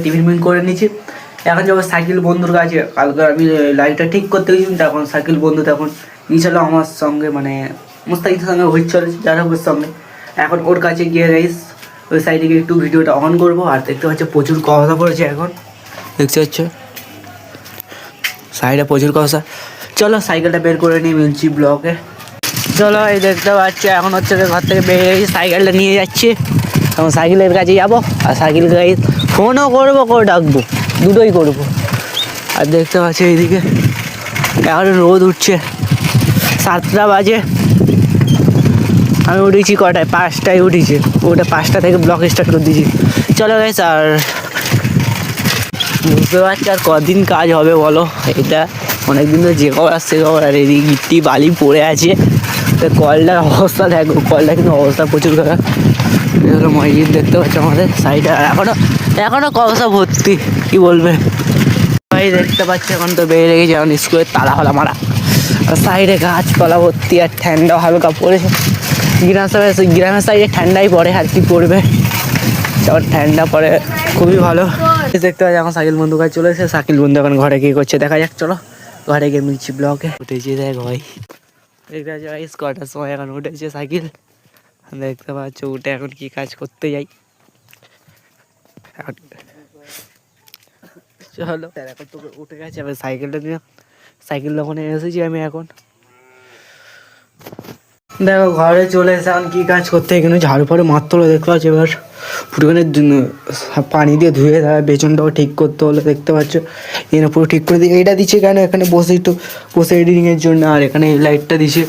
Tiffin করে নিয়েছি। এখন যাবো সাইকেল বন্ধুর কাছে। কালকে আমি লাইটটা ঠিক করতে গেছিলাম, তখন সাইকেল বন্ধু তখন গিয়েছিল আমার সঙ্গে, মানে মুস্তাকিদের সঙ্গে হচ্ছিল যারা ওর সঙ্গে। এখন ওর কাছে গিয়ে গাইস ওই সাইডে গিয়ে একটু ভিডিওটা অন করবো। আর দেখতে পাচ্ছি প্রচুর কুয়াশা পড়েছে, এখন দেখতে পাচ্ছ সাইডে প্রচুর কুয়াশা। চলো সাইকেলটা বের করে নিয়ে মিলছি ব্লকে। চলো এই দেখতে পাচ্ছি এখন হচ্ছে ঘর থেকে বেরিয়ে গেছি, সাইকেলটা নিয়ে যাচ্ছি। এখন সাইকেলের কাছে যাবো আর সাইকেল গাড়ি ফোনও করবো, করে ডাকবো, দুটোই করবো। আর দেখতে পাচ্ছি এইদিকে এখন রোদ উঠছে, 7টা বাজে। আমি উঠেছি কটায়, 5টায় উঠেছি। ওটা 5টা থেকে ব্লক স্টার্ট করে দিয়েছি। চলো গাইস, আর বুঝতে পারছি আর কদিন কাজ হবে বলো। এটা অনেকদিন তো যে খবর আসছে খবর, আর এদিকে গিট্টি বালি পড়ে আছে। তো কলটার অবস্থা দেখো, কলটা কিন্তু অবস্থা প্রচুর খারাপ। এগুলো মসজিদ দেখতে পাচ্ছি আমাদের সাইডে, আর এখনো কুয়াশা ভর্তি, কি বলবে ভাই। দেখতে পাচ্ছি এখন তো বেরিয়ে গেছে, এখন স্কুলের তালা ফালা মারা, আর সাইডে গাছপালা ভর্তি, আর ঠান্ডা হালকা পড়েছে। গ্রামের সাইডে ঠান্ডাই পড়ে, আর কি পড়বে, যখন ঠান্ডা পড়ে খুবই ভালো। দেখতে পাচ্ছি এখন সাইকেল বন্ধু কাছে চলে এসেছে। সাইকেল বন্ধু এখন ঘরে কি করছে দেখা যাক, চলো ঘরে গিয়ে মিলছি ব্লকে। উঠেছি দেখ ভাই, দেখতে পাচ্ছি ভাই কটার সময় এখন উঠেছে সাইকেল। দেখতে পাচ্ছ উঠে এখন কি কাজ করতে যাই। চলো এখন তো উঠে গেছে, এবার সাইকেলটা নিয়ে সাইকেল দোকানে এসেছি আমি এখন। দেখো ঘরে চলে এসে এখন কী কাজ করতে, এখানে ঝাড়ু ফাড়ু মারতে হলো দেখতে পাচ্ছি। এবার পুরোখানে পানি দিয়ে ধুয়ে দেওয়া, বেচনটাও ঠিক করতে হলো দেখতে পাচ্ছ। এখানে পুরো ঠিক করে দিয়ে এইটা দিচ্ছে কেন, এখানে বসে একটু বসে এডিটিংয়ের জন্য। আর এখানে এই লাইটটা দিছে,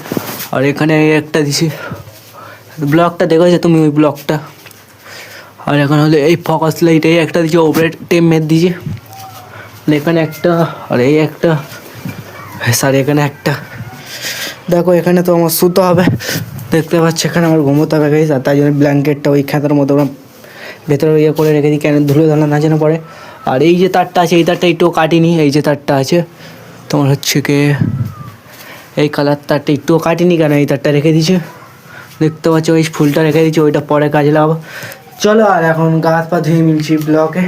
আর এখানে একটা দিছে ব্লকটা দেখেছো তুমি, ওই ব্লকটা। আর এখন হলো এই ফোকাস লাইট, এই একটা দিচ্ছে, ওপরে টেমের দিছে এখানে একটা, আর এই একটা, স্যার এখানে একটা। দেখো এখানে তো আমার শুতে হবে দেখতে পাচ্ছি, এখানে আমার ঘুমোতে হবে গাইস। আর তাই জন্য ব্ল্যাঙ্কেটটা ওই খাতার মতো ভেতরে ইয়ে করে রেখে দিই, কেন ধুলো ধালা না যেন পড়ে। আর এই যে তারটা আছে, এই তারটা একটু কাটিনি, এই যে তারটা আছে তোমার হচ্ছে কি এই কালার তারটা একটুও কাটিনি, কেন এই তারটা রেখে দিচ্ছে দেখতে পাচ্ছ। ওই ফুলটা রেখে দিচ্ছি, ওইটা পরে কাজে লাগাবো। চলো আর এখন গা হাত পা ধুয়ে মিলছি ব্লকে।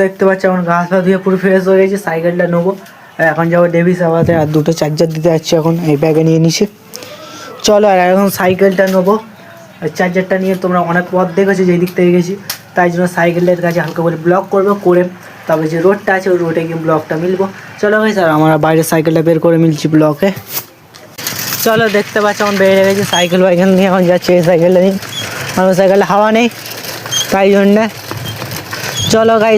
দেখতে পাচ্ছি এখন গা হাত পা ধুয়ে পুরো ফ্রেশ হয়ে গেছি। সাইকেলটা নেবো, আর এখন যাবো ডেভিস আবাতে, আর দুটো চার্জার দিতে যাচ্ছি এখন, এই ব্যাগে নিয়ে নিছি। চলো আর এখন সাইকেলটা নেবো, আর চার্জারটা নিয়ে তোমরা অনেক পথ দেখেছো যেই দিক থেকে গেছি, তাই জন্য সাইকেলের কাছে হালকা করে ব্লক করবো, করে তারপরে যে রোডটা আছে ওই রোডে গিয়ে ব্লকটা মিলবো। চলো ভাই স্যার, আমরা বাইরে সাইকেলটা বের করে মিলছি ব্লকে। চলো দেখতে পাচ্ছ এখন বেরিয়ে গেছি, সাইকেল বাইকেল নিয়ে এখন যাচ্ছি এই সাইকেলটা নিয়ে। আমার সাইকেলটা হাওয়া নেই তাই জন্যে। চলো গাইস।